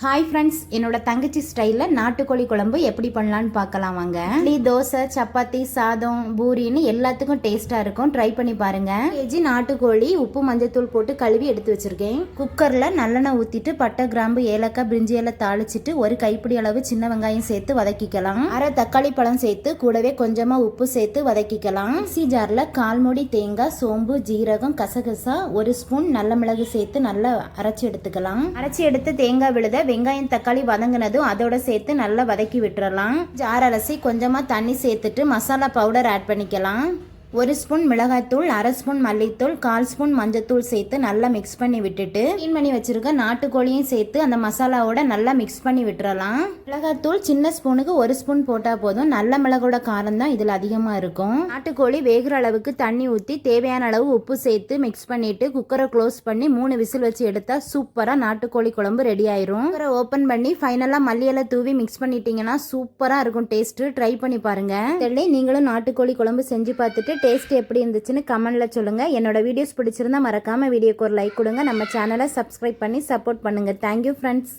Hi friends, என்னோட தங்கச்சி ஸ்டைலில் நாட்டுக்கோழி குழம்பு எப்படி பண்ணலான்னு பார்க்கலாம் வாங்க. இட்லி, தோசை, சப்பாத்தி, சாதம், பூரின்னு எல்லாத்துக்கும் டேஸ்ட்டாக இருக்கும். ட்ரை பண்ணி பாருங்க. கேஜி நாட்டுக்கோழி உப்பு மஞ்சத்தூள் போட்டு கழுவி எடுத்து வச்சிருக்கேன். குக்கரில் நல்லெண்ணெய் ஊற்றிட்டு பட்டை, கிராம்பு, ஏலக்காய், பிரிஞ்சி எல்லாம் தாளிச்சிட்டு ஒரு கைப்பிடி அளவு சின்ன வெங்காயம் சேர்த்து வதக்கிக்கலாம். அரை தக்காளி பழம் சேர்த்து கூடவே கொஞ்சமாக உப்பு சேர்த்து வதக்கிக்கலாம். மிக்ஸி ஜாரில் 1/4 மூடி தேங்காய், சோம்பு, ஜீரகம், கசகசா, 1 ஸ்பூன் நல்ல மிளகு சேர்த்து நல்லா அரைச்சி எடுத்துக்கலாம். அரைச்சி எடுத்து தேங்காய் விழுத வெங்காயம் தக்காளி வதங்கினதும் அதோட சேர்த்து நல்லா வதக்கி விட்டுறலாம். ஜார் அலசி கொஞ்சமா தண்ணி சேர்த்துட்டு மசாலா பவுடர் ஆட் பண்ணிக்கலாம். 1 ஸ்பூன் மிளகாய்த்தூள், 1/2 ஸ்பூன் மல்லித்தூள், 1/4 ஸ்பூன் மஞ்சத்தூள் சேர்த்து நல்லா மிக்ஸ் பண்ணி விட்டுட்டு க்ளீன் பண்ணி வச்சிருக்க நாட்டுக்கோழியும் சேர்த்து அந்த மசாலாவோட நல்லா மிக்ஸ் பண்ணி விட்டுறலாம். மிளகாய்த்தூள் சின்ன ஸ்பூனுக்கு 1 ஸ்பூன் போட்டா போதும். நல்ல மிளகோட காரம் தான் இதுல அதிகமா இருக்கும். நாட்டுக்கோழி வேகிற அளவுக்கு தண்ணி ஊற்றி தேவையான அளவு உப்பு சேர்த்து மிக்ஸ் பண்ணிட்டு குக்கரை க்ளோஸ் பண்ணி 3 விசில் வச்சு எடுத்தா சூப்பரா நாட்டுக்கோழி குழம்பு ரெடி ஆயிரும். குக்கரை ஓப்பன் பண்ணி ஃபைனலா மல்லியெல்லாம் தூவி மிக்ஸ் பண்ணிட்டீங்கன்னா சூப்பரா இருக்கும். டேஸ்ட் ட்ரை பண்ணி பாருங்க. நீங்களும் நாட்டுக்கோழி குழம்பு செஞ்சு பார்த்துட்டு டேஸ்ட் எப்படி இருந்துச்சுன்னு கமெண்ட்ல சொல்லுங்க. என்னோட வீடியோஸ் பிடிச்சிருந்தா மறக்காம வீடியோக்கு ஒரு லைக் கொடுங்க. நம்ம சேனலை சப்ஸ்கிரைப் பண்ணி சப்போர்ட் பண்ணுங்க. Thank you friends.